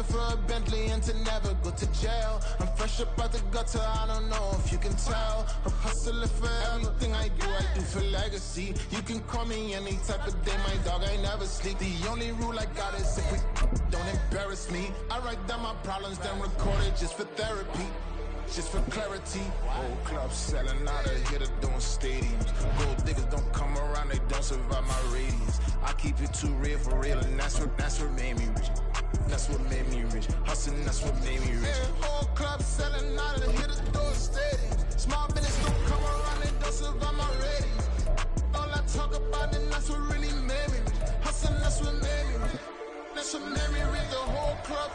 for a Bentley and to never go to jail. I'm fresh up out the gutter, I don't know if you can tell. I'm hustling for everything I do for legacy. You can call me any type of day, my dog, I never sleep. The only rule I got is if we don't embarrass me. I write down my problems, then record it just for therapy. Just for clarity, old clubs selling out of here to doing stadiums. Gold diggers don't come around, they don't survive my radius. I keep it too real for real, and that's what made me rich. That's what made me rich. Hustling, that's what made me rich. Whole club selling out of here to doing stadiums. Small business don't come around, they don't survive my radius. All I talk about, and that's what really made me rich. Hustling, that's what made me rich. That's what made me rich. The whole club.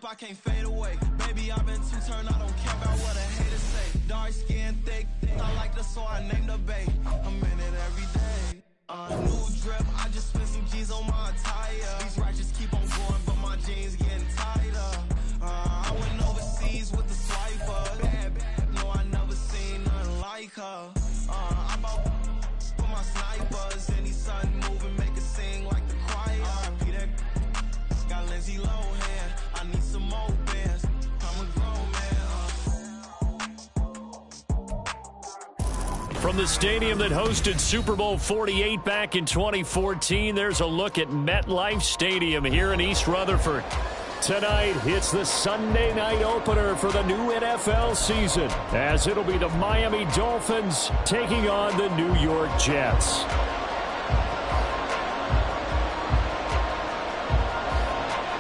I can't fade away. Baby, I've been too turned, I don't care about what a hater say. Dark skin, thick, I like the so I named the bae. I'm in it every day. New drip, I just spent some G's on my attire. These righteous keep on going, but my jeans getting tighter. I went overseas with the swiper. Bad, no, I never seen nothing like her. I bought for my snipers. Any sun moving, make it sing like the choir. Peter got Lindsay Lohan. I need some more bands. I'm a grown man. From the stadium that hosted Super Bowl 48 back in 2014, there's a look at MetLife Stadium here in East Rutherford. Tonight, it's the Sunday night opener for the new NFL season, as it'll be the Miami Dolphins taking on the New York Jets.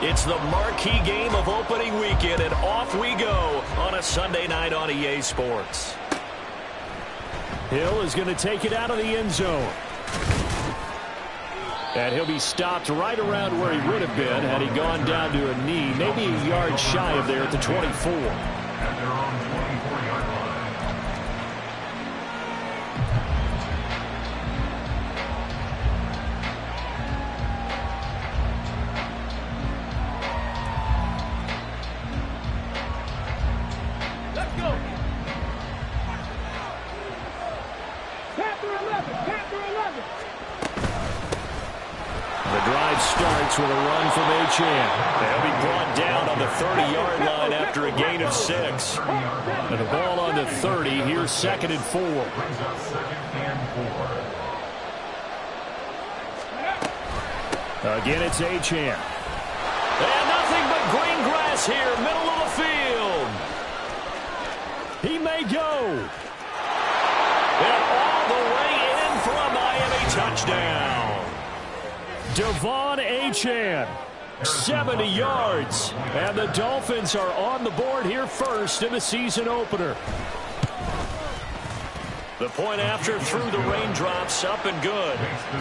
It's the marquee game of opening weekend, and off we go on a Sunday night on EA Sports. Hill is going to take it out of the end zone. And he'll be stopped right around where he would have been had he gone down to a knee, maybe a yard shy of there at the 24. And they're on 24-yard line. Starts with a run from Achane. They'll be brought down on the 30-yard line after a gain of 6. And the ball on the 30. Here's 2nd and 4. Again, it's Achane. And nothing but green grass here, middle of the field. He may go. And all the way in for a Miami touchdown. Devon Achane, 70 yards, and the Dolphins are on the board here first in the season opener. The point after through the raindrops, up and good,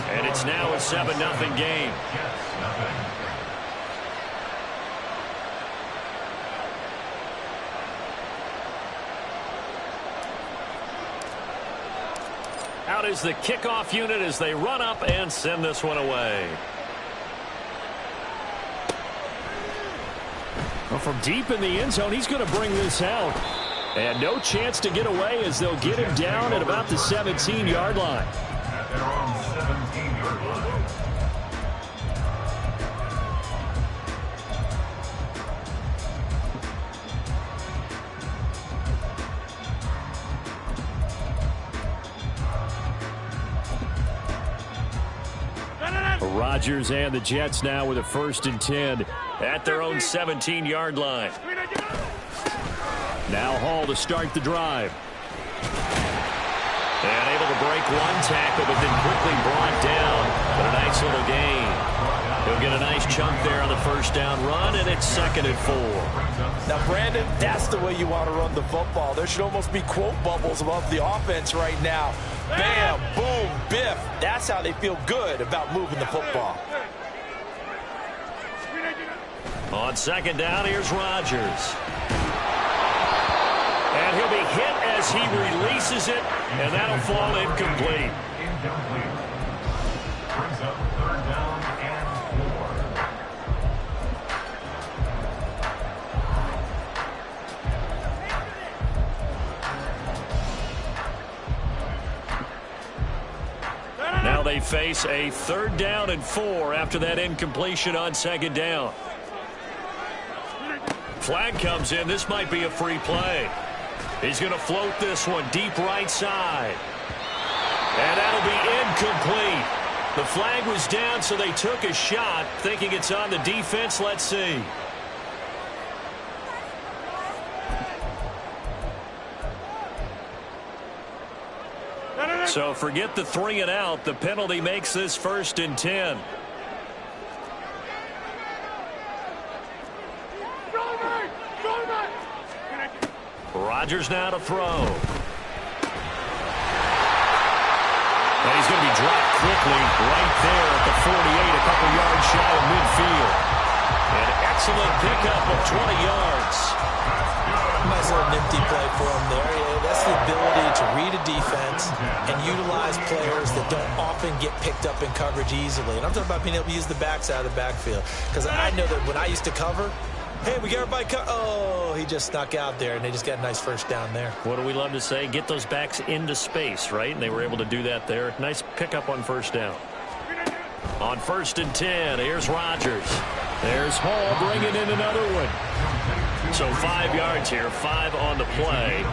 and it's now a 7-0 game. Out is the kickoff unit as they run up and send this one away. Well, from deep in the end zone, he's going to bring this out. And no chance to get away as they'll get him down at about the 17-yard line. They're on 17-yard line. Rodgers and the Jets now with a 1st and 10 at their own 17-yard line. Now Hall to start the drive. And able to break one tackle, but then quickly brought down. But a nice little gain. He'll get a nice chunk there on the 1st down run, and it's 2nd and 4. Now, Brandon, that's the way you want to run the football. There should almost be quote bubbles above the offense right now. Bam, boom, biff. That's how they feel good about moving the football. On 2nd down, here's Rodgers. And he'll be hit as he releases it, and that'll fall incomplete. Incomplete. Brings up 3rd down and 4. Now they face a 3rd down and 4 after that incompletion on 2nd down. Flag comes in. This might be a free play. He's going to float this one deep right side. And that'll be incomplete. The flag was down, so they took a shot, thinking it's on the defense. Let's see. So forget the 3 and out. The penalty makes this 1st and 10. Rodgers now to throw. And he's going to be dropped quickly right there at the 48, a couple yards shy of midfield. An excellent pickup of 20 yards. Nice little nifty play for him there. Yeah, that's the ability to read a defense and utilize players that don't often get picked up in coverage easily. And I'm talking about being able to use the backside of the backfield. Because I know that when I used to cover, hey, we got everybody oh, he just snuck out there, and they just got a nice 1st down there. What do we love to say? Get those backs into space, right? And they were able to do that there. Nice pickup on 1st down. On 1st and 10, here's Rodgers. There's Hall bringing in another one. So 5 yards here, 5 on the play,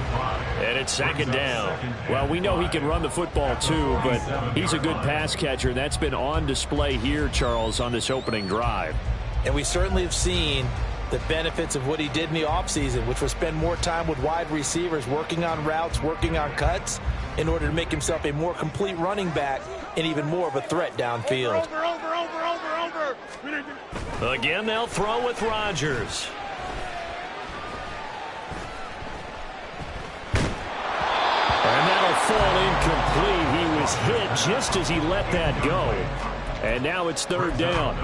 and it's 2nd down. Well, we know he can run the football too, but he's a good pass catcher. That's been on display here, Charles, on this opening drive. And we certainly have seen the benefits of what he did in the offseason, which was spend more time with wide receivers, working on routes, working on cuts, in order to make himself a more complete running back and even more of a threat downfield. Again, they'll throw with Rodgers. And that'll fall incomplete. He was hit just as he let that go. And now it's 3rd down.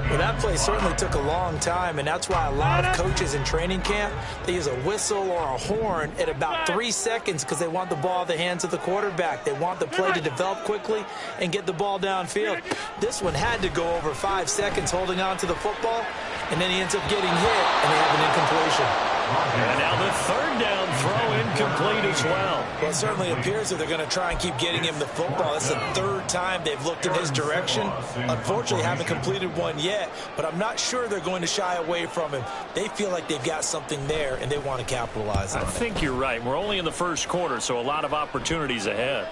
Well, that play certainly took a long time, and that's why a lot of coaches in training camp, they use a whistle or a horn at about 3 seconds because they want the ball in the hands of the quarterback. They want the play to develop quickly and get the ball downfield. This one had to go over 5 seconds holding on to the football, and then he ends up getting hit, and they have an incompletion. And now the 3rd down throw incomplete as well. Well, it certainly appears that they're going to try and keep getting him the football. That's the 3rd time they've looked in his direction. Unfortunately, haven't completed one yet, but I'm not sure they're going to shy away from him. They feel like they've got something there, and they want to capitalize on it. I think you're right. We're only in the 1st quarter, so a lot of opportunities ahead.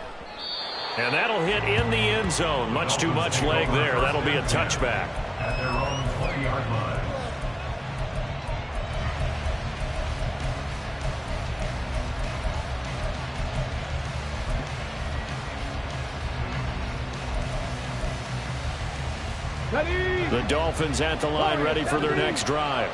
And that'll hit in the end zone. Much too much leg there. That'll be a touchback. At their own 20-yard line. The Dolphins at the line, ready for their next drive.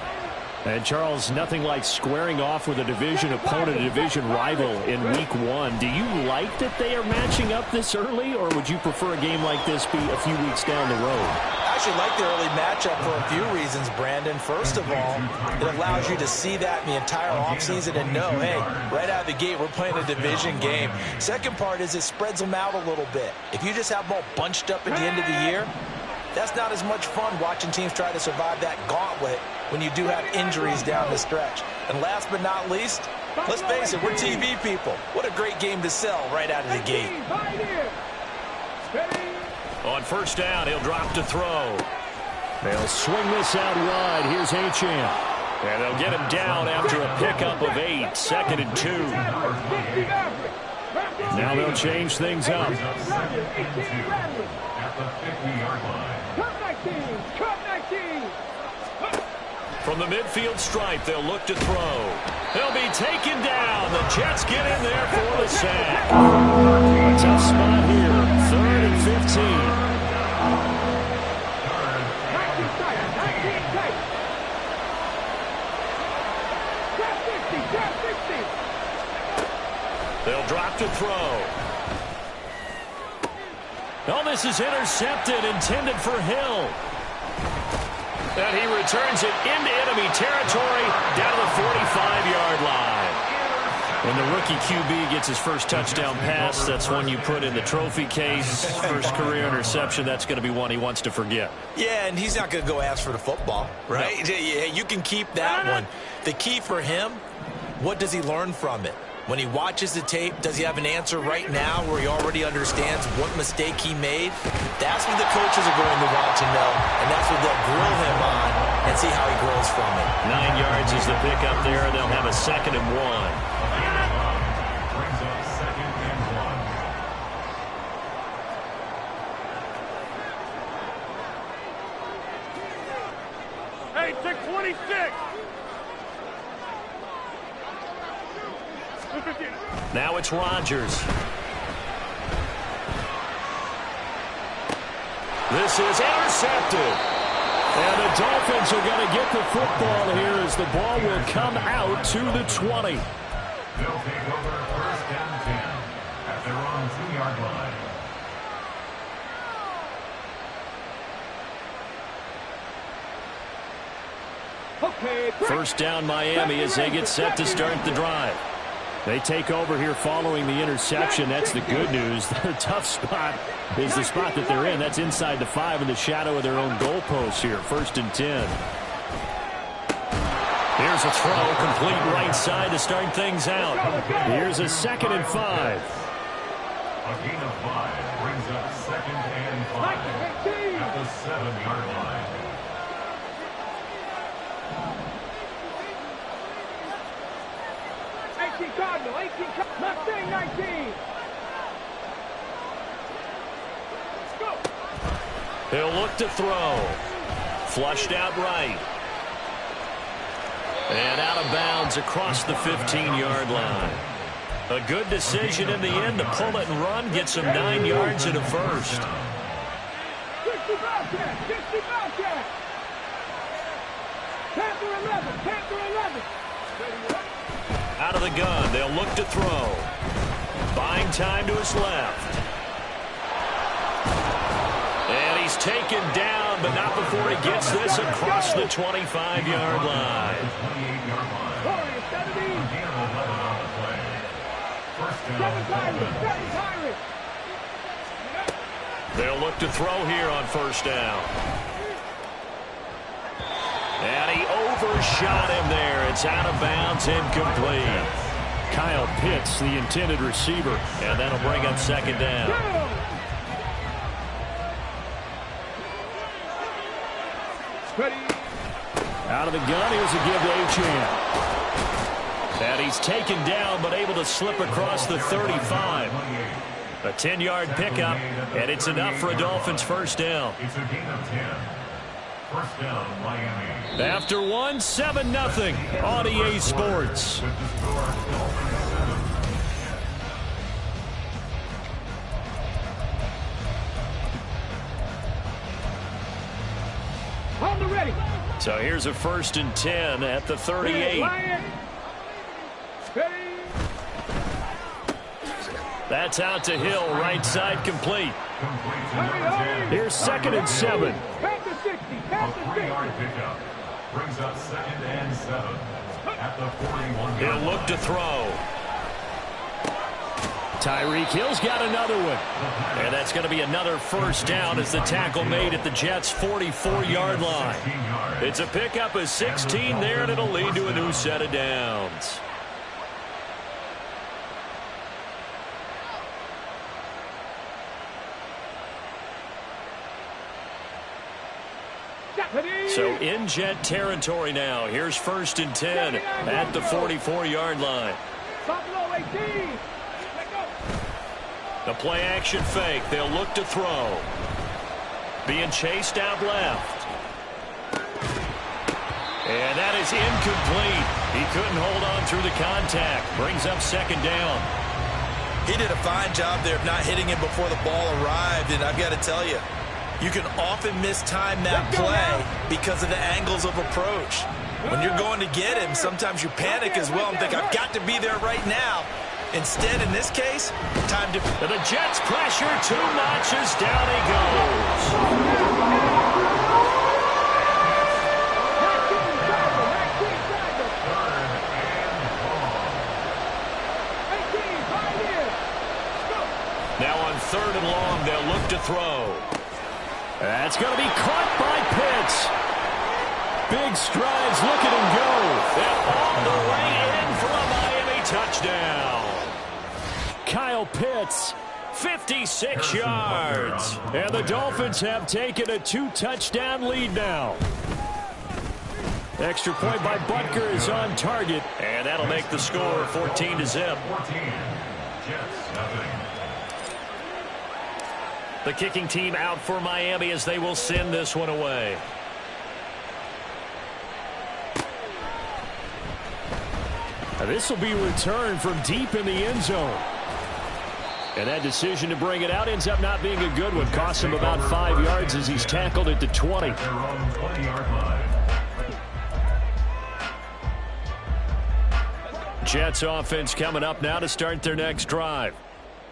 And, Charles, nothing like squaring off with a division opponent, a division rival in Week 1. Do you like that they are matching up this early, or would you prefer a game like this be a few weeks down the road? I actually like the early matchup for a few reasons, Brandon. First of all, it allows you to see that in the entire offseason and know, hey, right out of the gate, we're playing a division game. Second part is it spreads them out a little bit. If you just have them all bunched up at the end of the year, that's not as much fun watching teams try to survive that gauntlet when you do have injuries down the stretch. And last but not least, let's face it, we're TV people. What a great game to sell right out of the gate. On 1st down, he'll drop to throw. They'll swing this out wide. Here's Achane. And they'll get him down after a pickup of 8. 2nd and 2. Now they'll change things up. Brings up second and 2 at the 50-yard line. From the midfield stripe, they'll look to throw. They'll be taken down. The Jets get in there for the sack. A tough spot here. 3rd and 15. They'll drop to throw. Oh, this is intercepted, intended for Hill. And he returns it into enemy territory down to the 45-yard line. When the rookie QB gets his first touchdown pass, that's one you put in the trophy case. First career interception, that's going to be one he wants to forget. Yeah, and he's not going to go ask for the football, right? No. You can keep that one. The key for him, what does he learn from it? When he watches the tape, does he have an answer right now where he already understands what mistake he made? That's what the coaches are going to want to know, and that's what they'll grill him on and see how he grows from it. 9 yards is the pickup there, and they'll have a 2nd and 1. Brings up 2nd and 1. Hey, 626. Now it's Rodgers. This is intercepted. And the Dolphins are going to get the football here as the ball will come out to the 20. They'll take over 1st and 10 at their own 2-yard line. First down Miami as they get set to start the drive. They take over here following the interception. That's the good news. Their tough spot is the spot that they're in. That's inside the 5 in the shadow of their own goalpost here. 1st and 10. Here's a throw, complete right side to start things out. Here's a 2nd and 5. A gain of 5 brings up 2nd and 5 at the 7-yard line. Mustang 19. He'll look to throw. Flushed out right. And out of bounds across the 15-yard line. A good decision in the end to pull it and run. Gets him 9 yards and a first. 60 Bobcat. 60 Bobcat. Panther 11. Panther 11. Out of the gun, they'll look to throw. Buying time to his left. And he's taken down, but not before he gets this across the 25-yard line. They'll look to throw here on 1st down. And he overshot him there. It's out of bounds, incomplete. Kyle Pitts, the intended receiver, and that'll bring up 2nd down. Out of the gun, here's a give to Achane. And he's taken down, but able to slip across the 35. A 10-yard pickup, and it's enough for a Dolphins 1st down. It's a gain of 10. 1st down, Miami. After 1, 7-0 on EA Sports. With the score, Dolphins 7. On the ready. So here's a 1st and 10 at the 38. That's out to Hill, right side complete. Complete to number 10. Here's 2nd and 7. A 3-yard pickup brings up 2nd and 7 at the 41. He'll look to throw. Tyreek Hill's got another one. And that's going to be another 1st down as the tackle made at the Jets' 44-yard line. It's a pickup of 16 there, and it'll lead to a new set of downs. So in Jet territory now. Here's 1st and 10 at the 44-yard line. Buffalo 18. The play action fake. They'll look to throw. Being chased out left. And that is incomplete. He couldn't hold on through the contact. Brings up second down. He did a fine job there of not hitting him before the ball arrived. And I've got to tell you, you can often mistime that play because of the angles of approach. When you're going to get him, sometimes you panic as well and think, I've got to be there right now. Instead, in this case, time to... The Jets pressure too much as down he goes. Now on 3rd and long, they'll look to throw. That's going to be caught by Pitts. Big strides, look at him go. And all the way in for a Miami touchdown. Kyle Pitts, 56 yards. And the Dolphins have taken a 2-touchdown lead now. Extra point by Butker is on target. And that'll make the score 14-0. 14. Jets, nothing. The kicking team out for Miami as they will send this one away. This will be returned from deep in the end zone. And that decision to bring it out ends up not being a good one. Costs him about 5 yards as he's tackled at the 20. Their own 20-yard line. Jets offense coming up now to start their next drive.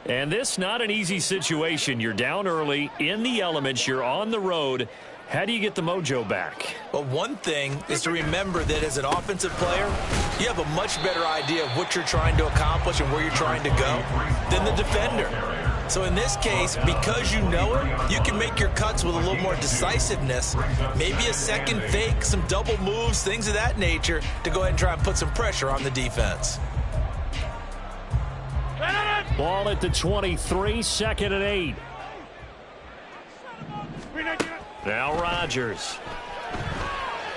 And this not an easy situation. You're down early, in the elements, you're on the road. How do you get the mojo back? Well, one thing is to remember that as an offensive player, you have a much better idea of what you're trying to accomplish and where you're trying to go than the defender. So in this case, because you know it, you can make your cuts with a little more decisiveness, maybe a second fake, some double moves, things of that nature, to go ahead and try and put some pressure on the defense. Ball at the 23, 2nd and 8. Now Rodgers.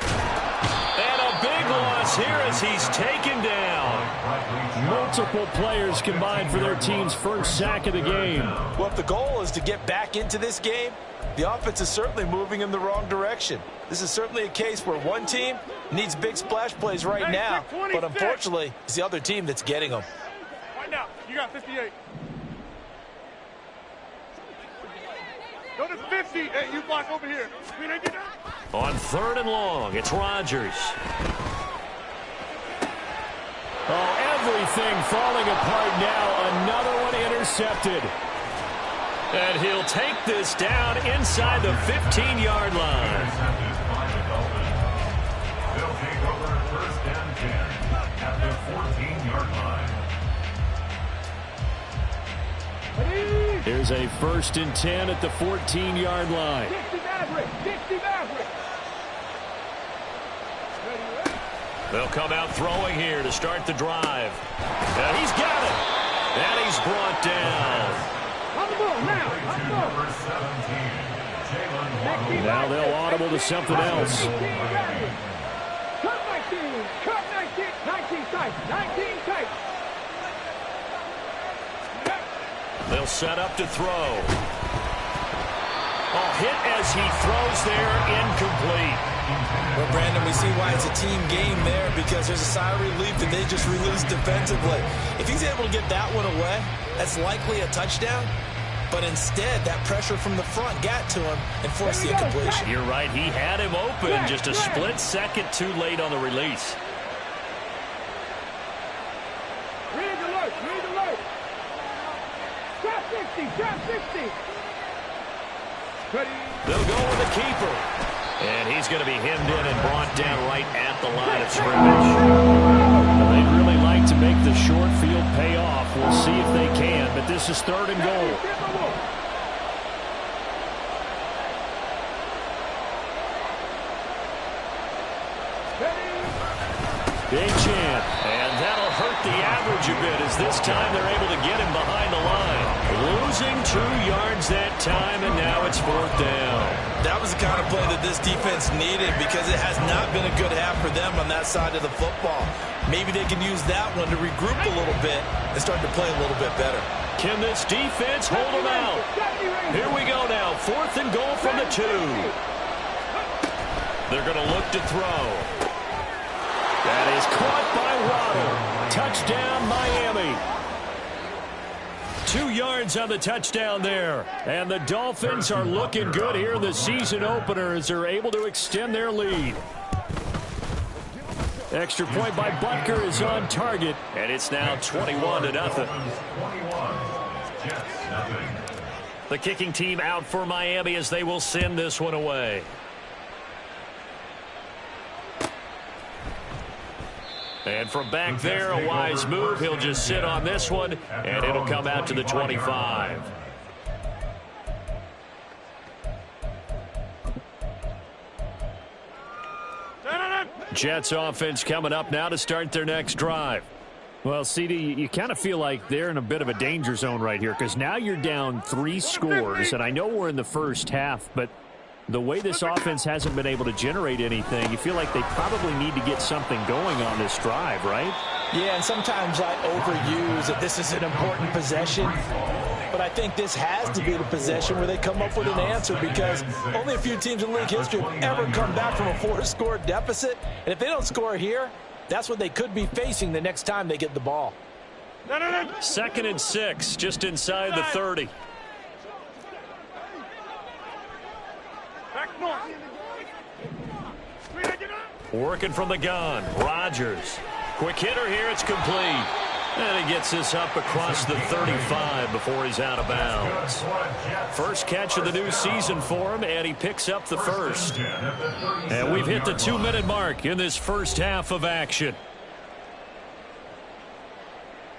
And a big loss here as he's taken down. Multiple players combined for their team's first sack of the game. Well, if the goal is to get back into this game, the offense is certainly moving in the wrong direction. This is certainly a case where one team needs big splash plays right now, but unfortunately, it's the other team that's getting them. Right now, you got 58. Go to 50. Hey, you block over here. On 3rd and long, it's Rodgers. Oh, everything falling apart now. Another one intercepted. And he'll take this down inside the 15-yard line. Intercepted by the Dolphins. They'll take over 1st and 10 at the 14-yard line. Here's a 1st and 10 at the 14-yard line. 60 Maverick. 60 Maverick. They'll come out throwing here to start the drive. And he's got it. And he's brought down. On the ball now. On the ball. Number 17, Jalen Waddle. Now they'll audible to something else. Cut 19. Cut 19. 19 tight. 19 tight. They'll set up to throw. Oh, hit as he throws there, incomplete. Well, Brandon, we see why it's a team game there, because there's a sigh of relief that they just released defensively. If he's able to get that one away, that's likely a touchdown. But instead, that pressure from the front got to him and forced the incompletion. You're right. He had him open. Just a split second too late on the release. Read alert. Read alert. Trap 60. Trap 60. They'll go with the keeper. And he's going to be hemmed in and brought down right at the line of scrimmage. They'd really like to make the short field pay off. We'll see if they can, but this is 3rd and goal. Big chant, and that'll hurt the average a bit as this time they're able to get him behind the line. Losing 2 yards that time, and now it's 4th down. That was the kind of play that this defense needed, because it has not been a good half for them on that side of the football. maybe they can use that one to regroup a little bit and start to play a little bit better. Can this defense hold them out? Here we go now. 4th and goal from the 2. They're going to look to throw. That is caught by Waddle. Touchdown, Miami. 2 yards on the touchdown there. And the Dolphins are looking good here in the season opener as they're able to extend their lead. Extra point by Butker is on target, and it's now 21-0. The kicking team out for Miami as they will send this one away. And from back there, a wise move. He'll just sit on this one, and it'll come out to the 25. Jets offense coming up now to start their next drive. Well, CD, you kind of feel like they're in a bit of a danger zone right here because now you're down 3 scores, and I know we're in the first half, but the way this offense hasn't been able to generate anything, you feel like they probably need to get something going on this drive, right? Yeah, and sometimes I overuse that this is an important possession. But I think this has to be the possession where they come up with an answer because only a few teams in league history have ever come back from a 4-score deficit. And if they don't score here, that's what they could be facing the next time they get the ball. 2nd and 6, just inside the 30. Working from the gun, Rodgers. Quick hitter here, it's complete. And he gets this up across the 35 before he's out of bounds. First catch of the new season for him, and he picks up the first. And we've hit the 2-minute mark in this first half of action.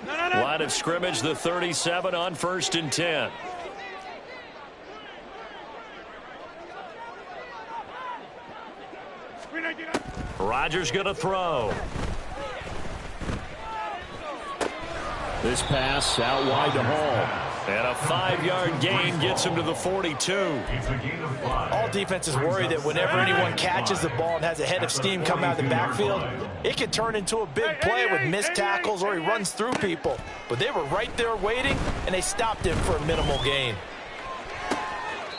Line of scrimmage, the 37 on 1st and 10. Rodgers going to throw. This pass out wide to Hall. And a 5-yard gain gets him to the 42. All defenses worry that whenever anyone catches the ball and has a head of steam come out of the backfield, it can turn into a big play with missed tackles or he runs through people. But they were right there waiting, and they stopped him for a minimal gain.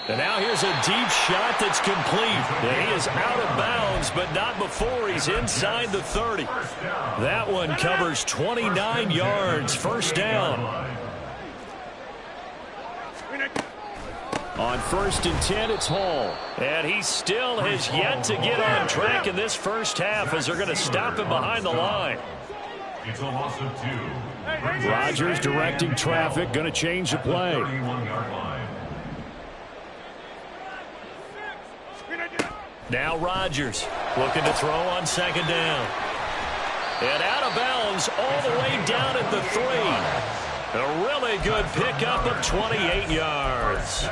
And now here's a deep shot that's complete. And he is out of bounds, but not before he's inside the 30. That one covers 29 yards. First down. On 1st and 10, it's Hall. And he still has yet to get on track in this first half as they're going to stop him behind the line. It's a loss of 2. Rodgers directing traffic, going to change the play. 31-yard line. Now Rodgers looking to throw on 2nd down. And out of bounds all the way down at the 3. A really good pickup of 28 yards.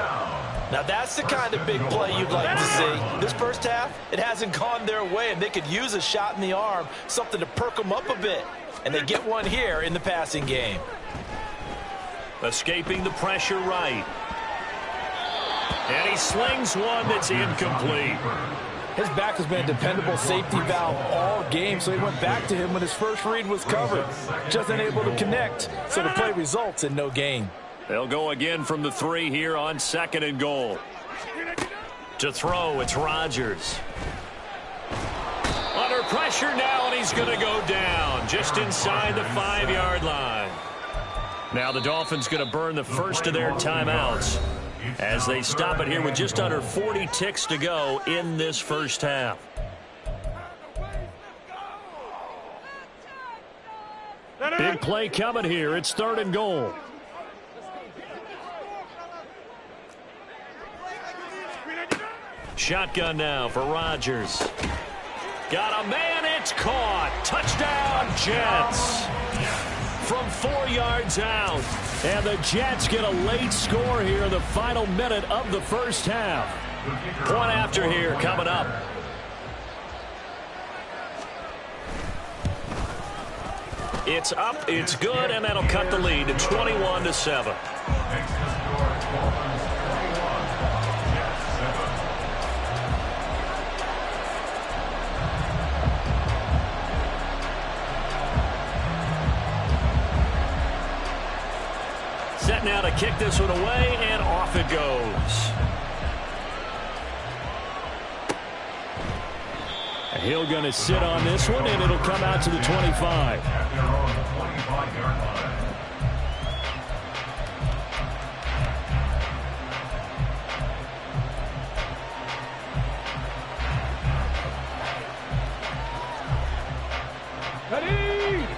Now that's the kind of big play you'd like to see. This first half, it hasn't gone their way, and they could use a shot in the arm, something to perk them up a bit. And they get one here in the passing game. Escaping the pressure right. And he slings one that's incomplete. His back has been a dependable safety valve all game, so he went back to him when his first read was covered. Just unable to connect, so the play results in no gain. They'll go again from the 3 here on 2nd and goal. To throw, it's Rodgers. Under pressure now, and he's going to go down just inside the 5-yard line. Now the Dolphins going to burn the first of their timeouts as they stop it here with just under 40 ticks to go in this first half. Big play coming here. It's 3rd and goal. Shotgun now for Rodgers. Got a man, it's caught. Touchdown, Jets. From 4 yards out. And the Jets get a late score here in the final minute of the first half. Point after here coming up. It's up, it's good, and that'll cut the lead to 21-7. set now to kick this one away, and off it goes. Hill going to sit on this one, and it'll come out to the 25. At their own 25-yard line.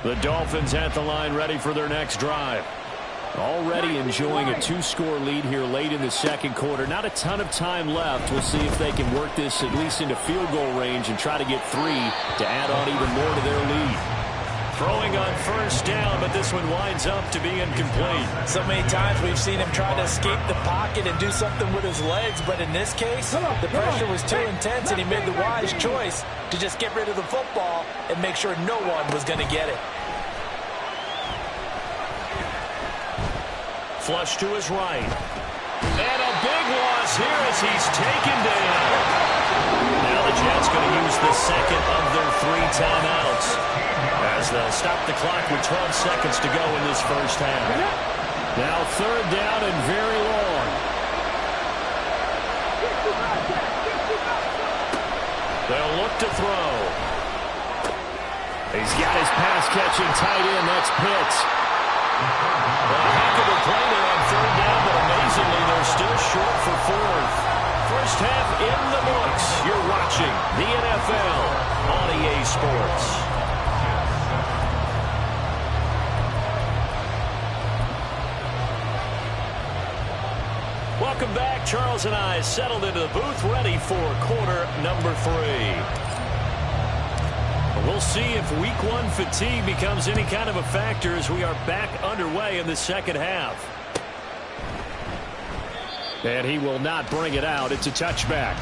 The Dolphins at the line, ready for their next drive. Already enjoying a 2-score lead here late in the second quarter. Not a ton of time left. We'll see if they can work this at least into field goal range and try to get 3 to add on even more to their lead. Throwing on first down, but this one winds up to be incomplete. So many times we've seen him try to escape the pocket and do something with his legs, but in this case, the pressure was too intense and he made the wise choice to just get rid of the football and make sure no one was going to get it. Flush to his right. And a big loss here as he's taken down. Now the Jets going to use the second of their 3 timeouts as they'll stop the clock with 12 seconds to go in this first half. Now third down and very long. They'll look to throw. He's got his pass-catching tight end. That's Pitts. A heck of a play there on third down, but amazingly, they're still short for fourth. First half in the books. You're watching the NFL on EA Sports. Welcome back. Charles and I settled into the booth, ready for quarter number 3. We'll see if week 1 fatigue becomes any kind of a factor as we are back underway in the second half. And he will not bring it out. It's a touchback.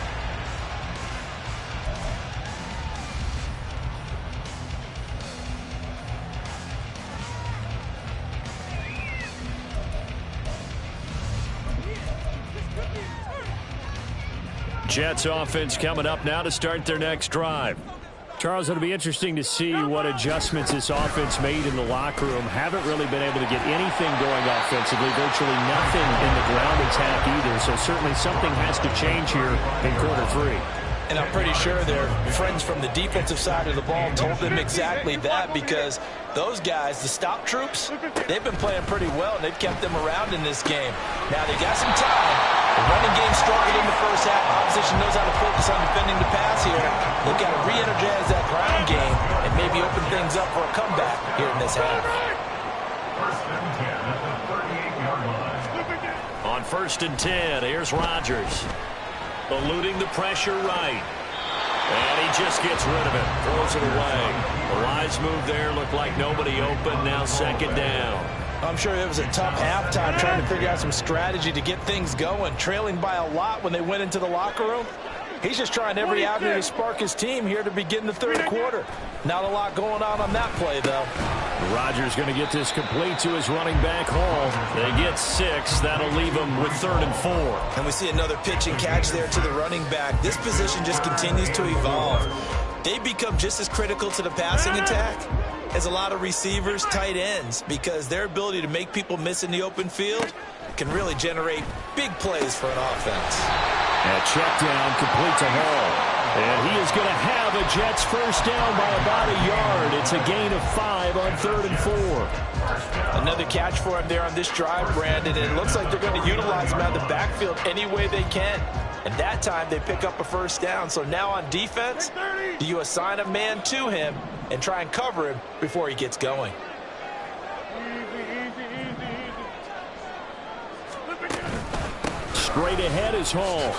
Jets offense coming up now to start their next drive. Charles, it'll be interesting to see what adjustments this offense made in the locker room. Haven't really been able to get anything going offensively, virtually nothing in the ground attack either. So certainly something has to change here in quarter 3. And I'm pretty sure their friends from the defensive side of the ball told them exactly that, because those guys, the stop troops, they've been playing pretty well, and they've kept them around in this game. Now they got some time. The running game struggled in the first half. Opposition knows how to focus on defending the pass here. They've got to re-energize that ground game and maybe open things up for a comeback here in this half. First and 10 at the 38-yard line. On first and 10, here's Rodgers. Eluding the pressure right. And he just gets rid of it. Throws it away. A wise move there. Looked like nobody open. Now second down. I'm sure it was a tough halftime trying to figure out some strategy to get things going. Trailing by a lot when they went into the locker room. He's just trying every avenue to spark his team here to begin the third quarter. Not a lot going on that play, though. Rodgers going to get this complete to his running back Hall. They get 6. That'll leave them with 3rd and 4. And we see another pitch and catch there to the running back. This position just continues to evolve. They become just as critical to the passing attack as a lot of receivers, tight ends, because their ability to make people miss in the open field can really generate big plays for an offense. A check down complete to Hall. And he is going to have a Jets first down by about a yard. It's a gain of 5 on 3rd and 4. Another catch for him there on this drive, Brandon. And it looks like they're going to utilize him out of the backfield any way they can. And that time they pick up a first down. So now on defense, do you assign a man to him and try and cover him before he gets going? Straight ahead is Hall.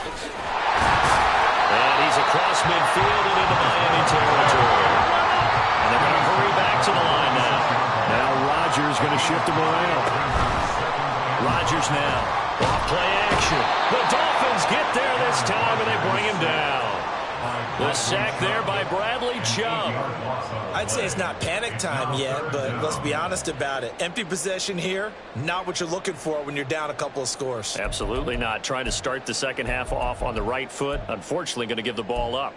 And he's across midfield and into Miami territory. And they're going to hurry back to the line now. Now Rodgers going to shift him around. Rodgers now. Off play action. The Dolphins get there this time and they bring him down. The sack there by Bradley Chubb. I'd say it's not panic time yet, but let's be honest about it. Empty possession here, not what you're looking for when you're down a couple of scores. Absolutely not. Trying to start the second half off on the right foot. Unfortunately, going to give the ball up.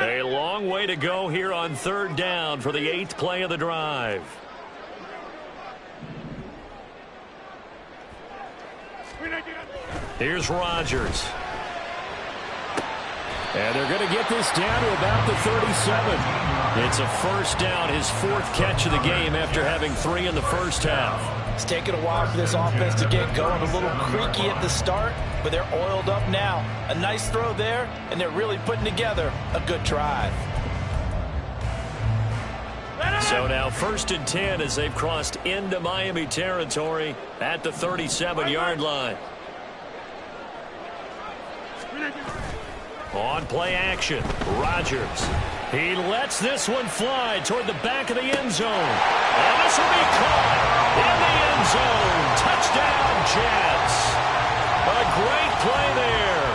A long long way to go here on 3rd down for the 8th play of the drive. Here's Rodgers. And they're going to get this down to about the 37. It's a 1st down, his 4th catch of the game after having 3 in the first half. It's taken a while for this offense to get going. A little creaky at the start, but they're oiled up now. A nice throw there, and they're really putting together a good drive. So now 1st and 10 as they've crossed into Miami territory at the 37-yard line. On play action, Rodgers. He lets this one fly toward the back of the end zone. And this will be caught in the end zone. Touchdown, Jets. A great play there.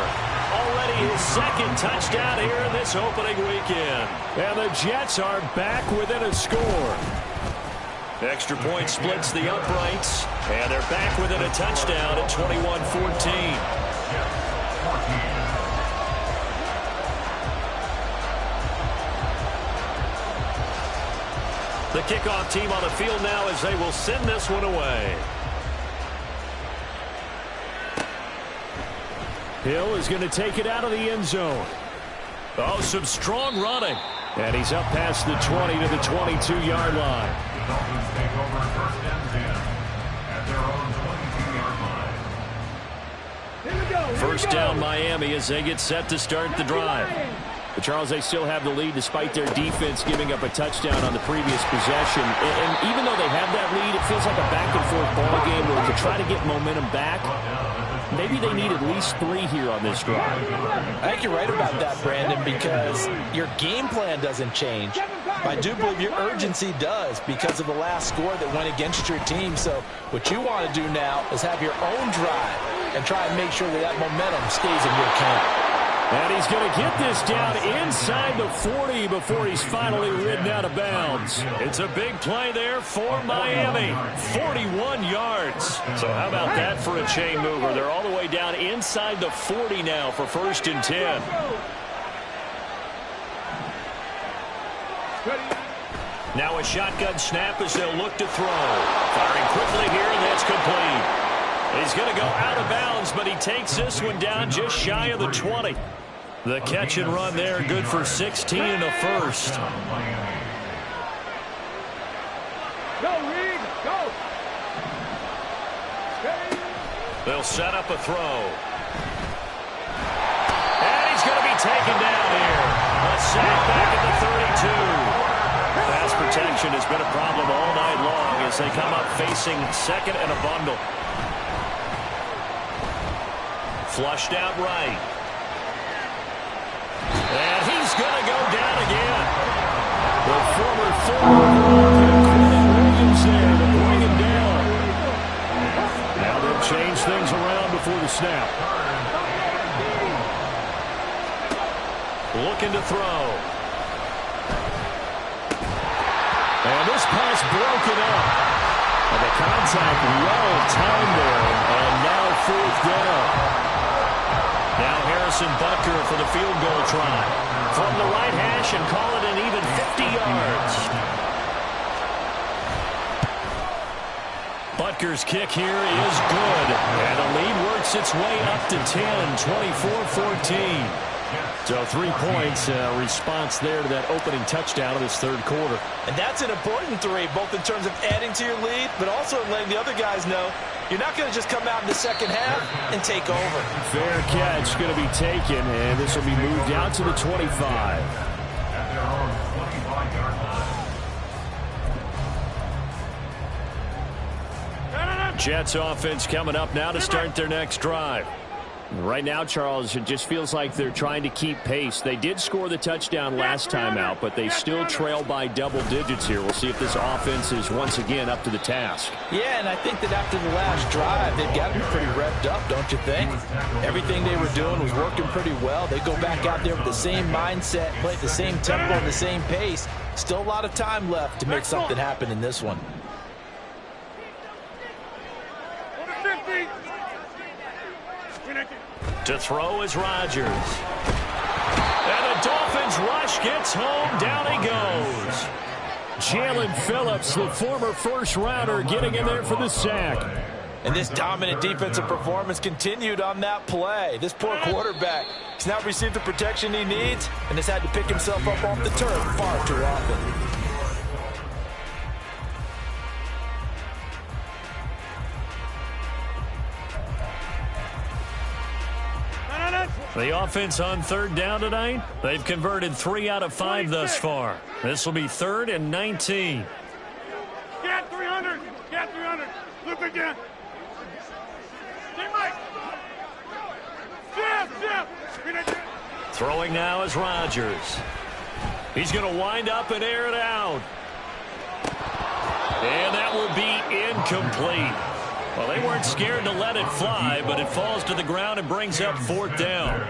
Already his 2nd touchdown here in this opening weekend. And the Jets are back within a score. Extra point splits the uprights. And they're back within a touchdown at 21-14. The kickoff team on the field now as they will send this one away. Hill is going to take it out of the end zone. Oh, some strong running. And he's up past the 20 to the 22-yard line. The Dolphins take over 1st and 10 at their own 22-yard line. First down Miami as they get set to start the drive. But Charles, they still have the lead despite their defense giving up a touchdown on the previous possession. And even though they have that lead, it feels like a back-and-forth ball game where to try to get momentum back, maybe they need at least 3 here on this drive. I think you're right about that, Brandon, because your game plan doesn't change. I do believe your urgency does because of the last score that went against your team. So what you want to do now is have your own drive and try and make sure that that momentum stays in your camp. And he's going to get this down inside the 40 before he's finally ridden out of bounds. It's a big play there for Miami. 41 yards. So how about that for a chain mover? They're all the way down inside the 40 now for 1st and 10. Now a shotgun snap as they'll look to throw. Firing quickly here, and that's complete. He's going to go out of bounds, but he takes this one down just shy of the 20. The catch and run there, good for 16 and a 1st. Go, Reed, go. They'll set up a throw. And he's going to be taken down here. A sack back at the 32. Pass protection has been a problem all night long as they come up facing 2nd and a bundle. Flushed out right. And he's going to go down again. The former Williams there to bring him down. Now they'll change things around before the snap. Looking to throw. And this pass broken up. And the contact well timed there. And now 4th down. Now Harrison Butker for the field goal try. From the right hash and call it an even 50 yards. Butker's kick here is good. And the lead works its way up to 10, 24-14. So 3 points, response there to that opening touchdown of this 3rd quarter. And that's an important 3, both in terms of adding to your lead, but also letting the other guys know you're not going to just come out in the 2nd half and take over. Fair catch going to be taken, and this will be moved out to the 25. At their own 25-yard line. Jets offense coming up now to start their next drive. Right now, Charles, it just feels like they're trying to keep pace. They did score the touchdown last time out, but they still trail by double digits here. We'll see if this offense is once again up to the task. Yeah, and I think that after the last drive, they've got to be pretty revved up, don't you think? Everything they were doing was working pretty well. They go back out there with the same mindset, play at the same tempo and the same pace. Still a lot of time left to make something happen in this one. To throw is Rodgers. And the Dolphins rush pitch gets home. Down he goes. Jalen Phillips, the former first-rounder, getting in there for the sack. And this dominant defensive performance continued on that play. This poor quarterback has now received the protection he needs and has had to pick himself up off the turf far too often. The offense on third down tonight, they've converted 3 out of 5 thus far. This will be 3rd and 19. Get 300. Get 300. Look again. Throwing now is Rodgers. He's going to wind up and air it out. And that will be incomplete. Well, they weren't scared to let it fly, but it falls to the ground and brings up 4th down.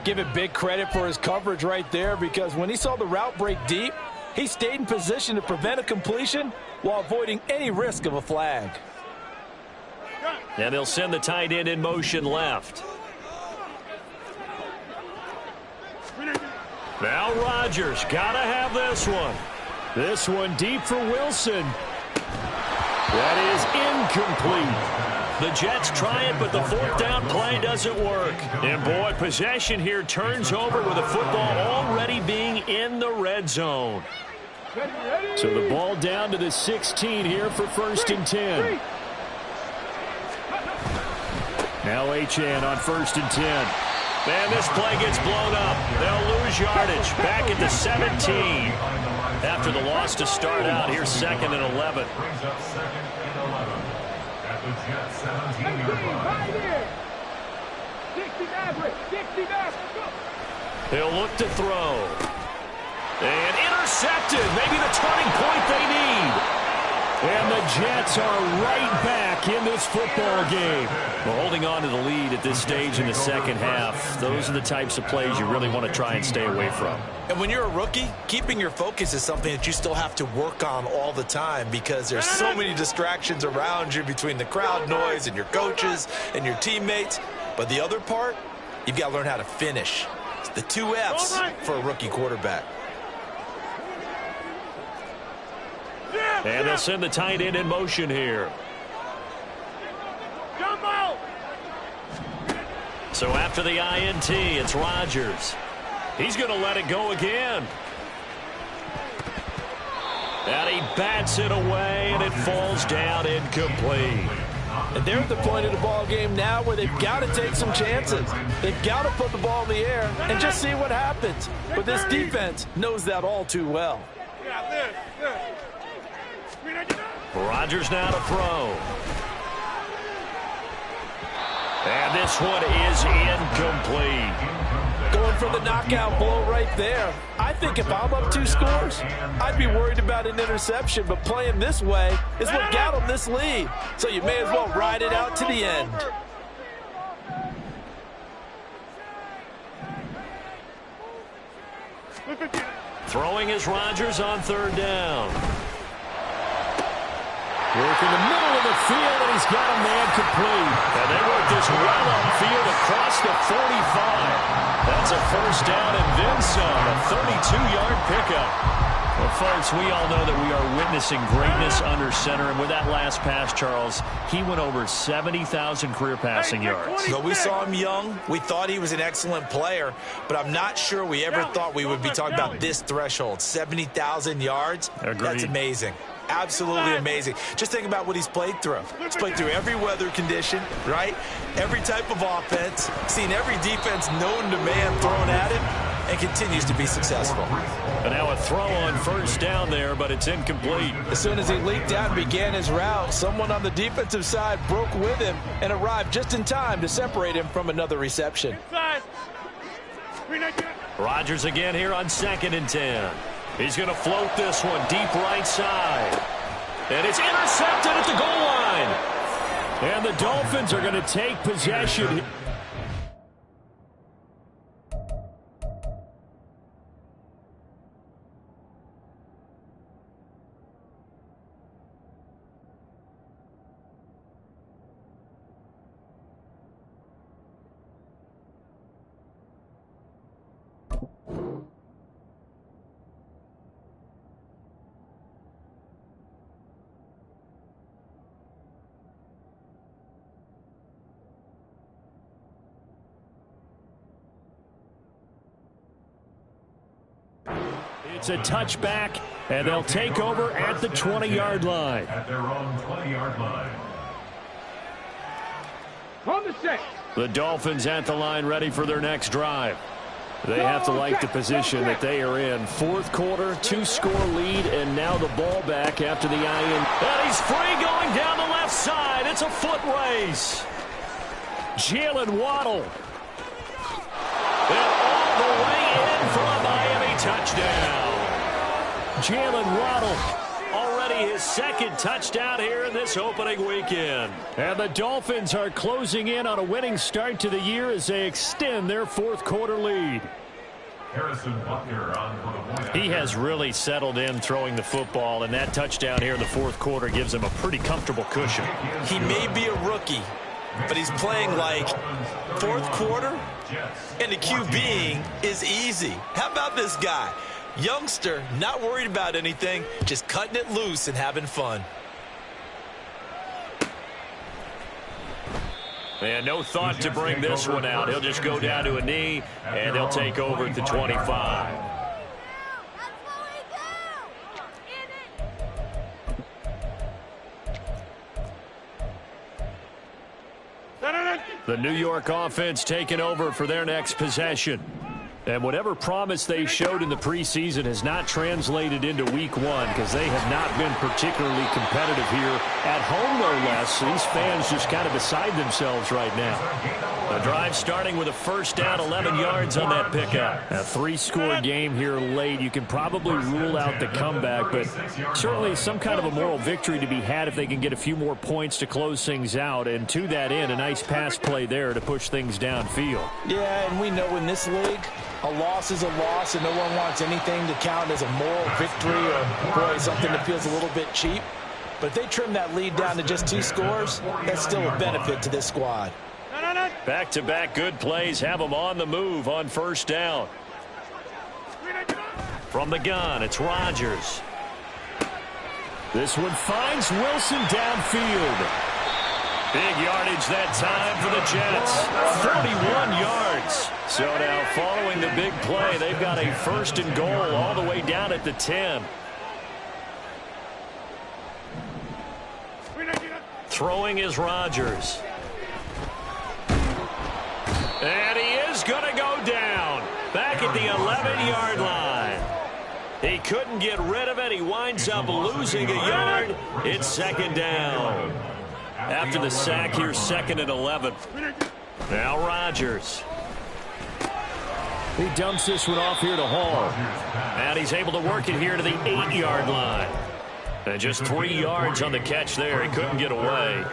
Give it big credit for his coverage right there, because when he saw the route break deep, he stayed in position to prevent a completion while avoiding any risk of a flag. And they'll send the tight end in motion left. Now Rodgers, gotta have this one. This one deep for Wilson. That is incomplete. The Jets try it, but the 4th down play doesn't work. And boy, possession here turns over with the football already being in the red zone. So the ball down to the 16 here for 1st and 10. Now HN on 1st and 10. And this play gets blown up. They'll lose yardage. Back at the 17. After the loss to start out, here's 2nd and 11. Brings up 2nd and 11 at the Jets 17-yard line. 60 back. He'll look to throw. And intercepted. Maybe the turning point they need. And the Jets are right back in this football game. Well, holding on to the lead at this stage in the second half, those are the types of plays you really want to try and stay away from. And when you're a rookie, keeping your focus is something that you still have to work on all the time, because there's so many distractions around you between the crowd noise and your coaches and your teammates. But the other part, you've got to learn how to finish. It's the 2 F's for a rookie quarterback. And they'll send the tight end in motion here. So after the INT, it's Rodgers. He's going to let it go again. And he bats it away, and it falls down incomplete. And they're at the point of the ball game now where they've got to take some chances. They've got to put the ball in the air and just see what happens. But this defense knows that all too well. Rodgers now to throw. And this one is incomplete. Going for the knockout blow right there. I think if I'm up 2 scores, I'd be worried about an interception, but playing this way is what got them this lead. So you may as well ride it out to the end. Throwing is Rodgers on 3rd down. Work in the middle of the field, and he's got a man complete. And they work this well upfield across the 45. That's a 1st down and then some, a 32-yard pickup. Well, folks, we all know that we are witnessing greatness under center. And with that last pass, Charles, he went over 70,000 career passing yards. So we saw him young. We thought he was an excellent player, but I'm not sure we ever thought we would be talking about this threshold, 70,000 yards. Agreed. That's amazing. Absolutely amazing. Just think about what he's played through. He's played through every weather condition, right? Every type of offense, seen every defense known to man thrown at him, and continues to be successful. And now a throw on 1st down there, but it's incomplete. As soon as he leaked out and began his route, someone on the defensive side broke with him and arrived just in time to separate him from another reception. Rodgers again here on 2nd and 10. He's going to float this one deep right side. And it's intercepted at the goal line. And the Dolphins are going to take possession. It's a touchback, and they'll take over at the 20-yard line. At their own 20-yard line. On the set. The Dolphins at the line ready for their next drive. They have to like the position that they are in. Fourth quarter, 2-score lead, and now the ball back after the IN. And he's free going down the left side. It's a foot race. Jalen Waddle. And all the way in for a Miami touchdown. Jalen Waddle. Already his second touchdown here in this opening weekend. And the Dolphins are closing in on a winning start to the year as they extend their fourth quarter lead. Harrison Butker on for the point. He has really settled in throwing the football, and that touchdown here in the fourth quarter gives him a pretty comfortable cushion. He may be a rookie, but he's playing like fourth quarter, and the QBing is easy. How about this guy? Youngster, not worried about anything, just cutting it loose and having fun. And no thought to bring this one out. He'll just go down to a knee, and they'll take over at the 25. The New York offense taking over for their next possession. And whatever promise they showed in the preseason has not translated into week one because they have not been particularly competitive here at home, no less. These fans just kind of beside themselves right now. The drive starting with a first down, 11 yards on that pickup. A 3-score game here late. You can probably rule out the comeback, but certainly some kind of a moral victory to be had if they can get a few more points to close things out. And to that end, a nice pass play there to push things downfield. Yeah, and we know in this league, a loss is a loss, and no one wants anything to count as a moral victory or, boy, something that feels a little bit cheap. But if they trim that lead down to just 2 scores, that's still a benefit to this squad. Back-to-back good plays have them on the move on first down. From the gun, it's Rodgers. This one finds Wilson downfield. Big yardage that time for the Jets. 41 yards. So now following the big play, they've got a first and goal all the way down at the 10. Throwing is Rodgers. And he is going to go down. Back at the 11-yard line. He couldn't get rid of it. He winds up losing a yard. It's second down. After the sack here, 2nd and 11. Now Rodgers. He dumps this one off here to Hall. And he's able to work it here to the 8-yard line. And just 3 yards on the catch there. He couldn't get away.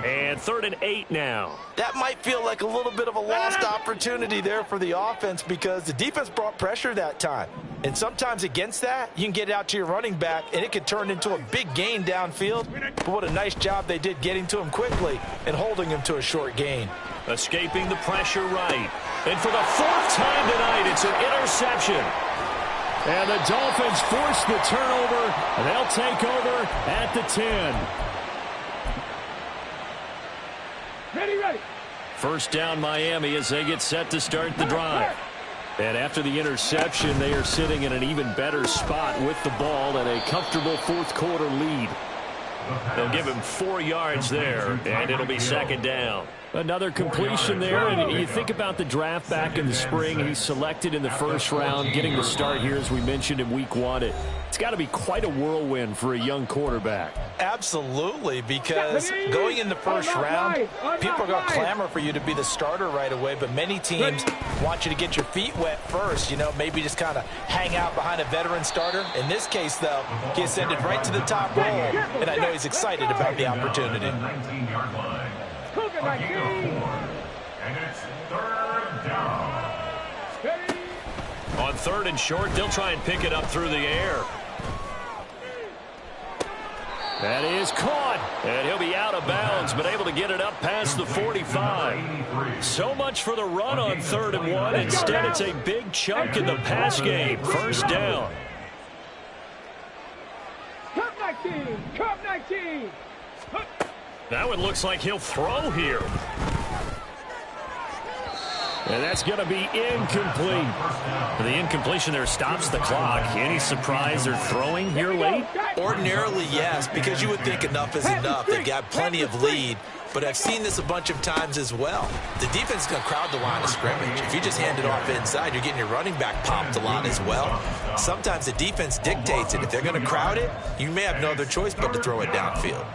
And 3rd and 8 now. That might feel like a little bit of a lost opportunity there for the offense because the defense brought pressure that time. And sometimes against that, you can get out to your running back, and it could turn into a big gain downfield. But what a nice job they did getting to him quickly and holding him to a short gain. Escaping the pressure right. And for the 4th time tonight, it's an interception. And the Dolphins force the turnover, and they'll take over at the 10. Ready. First down Miami as they get set to start the drive. And after the interception, they are sitting in an even better spot with the ball and a comfortable fourth quarter lead. They'll give him 4 yards there, and it'll be second down. Another completion there, and you think about the draft back in the spring. He's selected in the first round, getting the start here, as we mentioned, in week 1. It's got to be quite a whirlwind for a young quarterback. Absolutely, because going in the first round, people are going to clamor for you to be the starter right away, but many teams want you to get your feet wet first, maybe just kind of hang out behind a veteran starter. In this case, though, he ascended right to the top role, and I know he's excited about the opportunity. 19-yard line. And it's 3rd down. On 3rd and short, they'll try and pick it up through the air. That is caught, and he'll be out of bounds, but able to get it up past the 45. So much for the run on 3rd and 1. Instead, it's a big chunk in the pass game. First down. Cup 19. That one looks like he'll throw here. And that's going to be incomplete. The incompletion there stops the clock. Any surprise they're throwing here late? Ordinarily, yes, because you would think enough is enough. They've got plenty of lead, but I've seen this a bunch of times as well. The defense is going to crowd the line of scrimmage. If you just hand it off inside, you're getting your running back popped a lot as well. Sometimes the defense dictates it. If they're going to crowd it, you may have no other choice but to throw it downfield.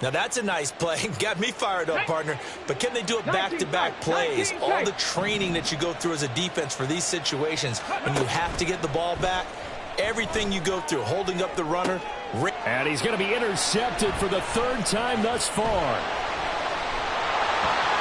Now, that's a nice play. Got me fired up, partner. But can they do it back-to-back plays? All the training that you go through as a defense for these situations, when you have to get the ball back, everything you go through, holding up the runner. And he's going to be intercepted for the third time thus far.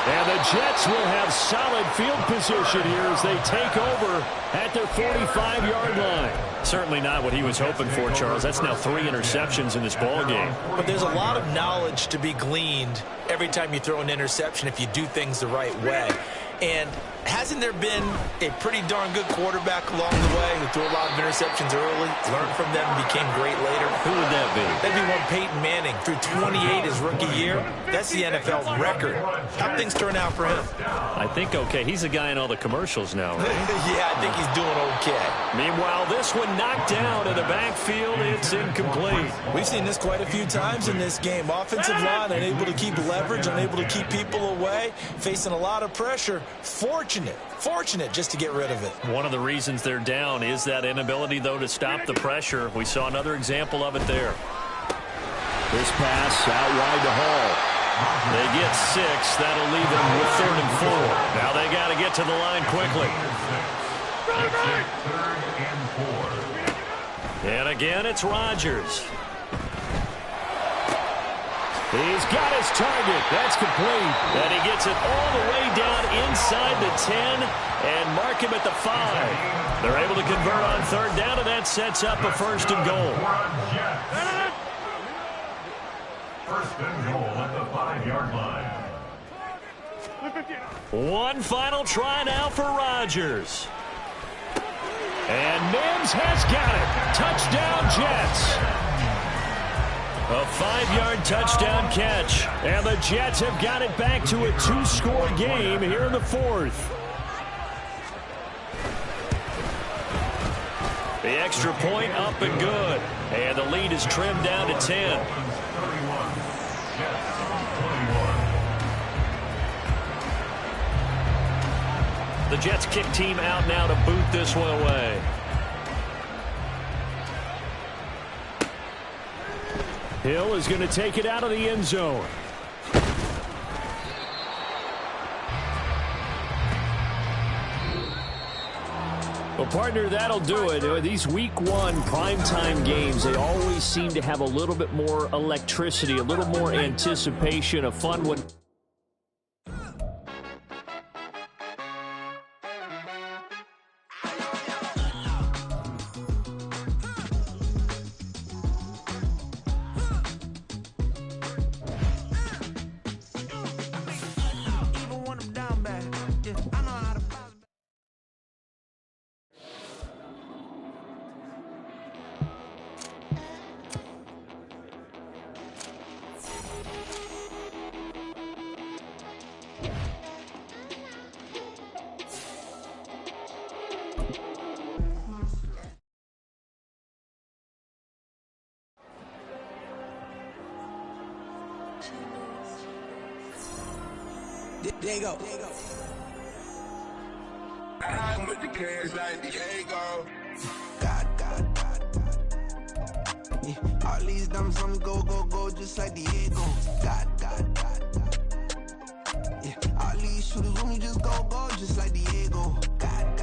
And the Jets will have solid field position here as they take over at their 45-yard line. Certainly not what he was hoping for, Charles. That's now 3 interceptions in this ball game. But there's a lot of knowledge to be gleaned every time you throw an interception if you do things the right way. And hasn't there been a pretty darn good quarterback along the way who threw a lot of interceptions early, learned from them, and became great later? Who would that be? That'd be one Peyton Manning. Threw 28 his rookie year. That's the NFL record. How'd things turn out for him? I think okay. He's a guy in all the commercials now, right? Yeah, I think he's doing okay. Meanwhile, this one knocked down in the backfield. It's incomplete. We've seen this quite a few times in this game. Offensive line unable to keep leverage, unable to keep people away, facing a lot of pressure. Fortunate just to get rid of it. One of the reasons they're down is that inability, though, to stop the pressure. We saw another example of it there. This pass out wide to Hall. They get 6. That'll leave them with 3rd and 4. Now they got to get to the line quickly. And again, it's Rodgers. He's got his target. That's complete. And he gets it all the way down inside the 10 and mark him at the 5. They're able to convert on 3rd down, and that sets up a 1st and goal. 1st and goal at the 5-yard line. One final try now for Rodgers. And Mims has got it. Touchdown, Jets. A 5-yard touchdown catch. And the Jets have got it back to a 2-score game here in the 4th. The extra point up and good. And the lead is trimmed down to 10. The Jets kick team out now to boot this one away. Hill is going to take it out of the end zone. Well, partner, that'll do it. These Week 1 primetime games, they always seem to have a little bit more electricity, a little more anticipation, a fun one. There you go. I'm with the cash like Diego. God. Yeah, all these dumps on me go, just like Diego. God. Yeah, all these shooters with me just go, just like Diego. God.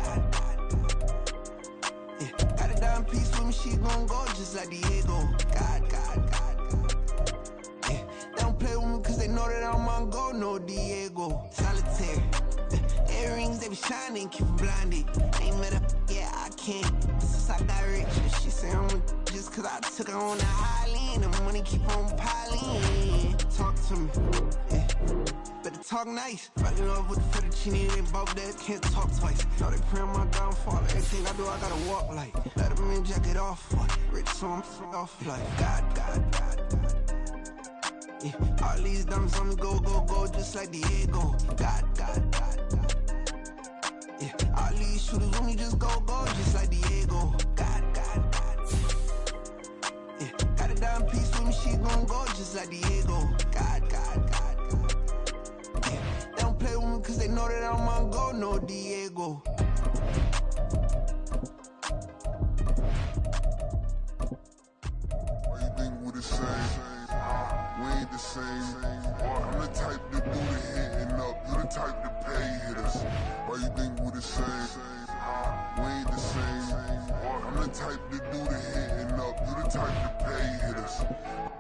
Yeah, got a dime piece with me, she gon' go, just like Diego. God. Yeah, they don't play with me cause they know that I'm on go, no Diego. Solitaire. Earrings, they be shining, keep them blinded. Ain't met up, yeah, I can't. Since I got rich, she say I'm just cause I took her on the island. The money keep on piling. Talk to me, yeah. Better talk nice. Fucking up with the fettuccine, they both dead, can't talk twice. Know they pray on my downfall. Everything I do, I gotta walk like. Let them in, jacket off. Rich, so I'm off like. God. Yeah, all these dumps on me go, just like Diego. God. these shooters when we just go, just like Diego. God. Yeah, got a dime piece with me, she gon' go just like Diego. God. Yeah, they don't play with me cause they know that I'm on go, no Diego. Why you think we the same? We ain't the same. I'm the type to do the hitting up, you the type to pay hitters. Why you think we the same? We ain't the same. I'm the type to do the hitting up, you the type to pay hitters.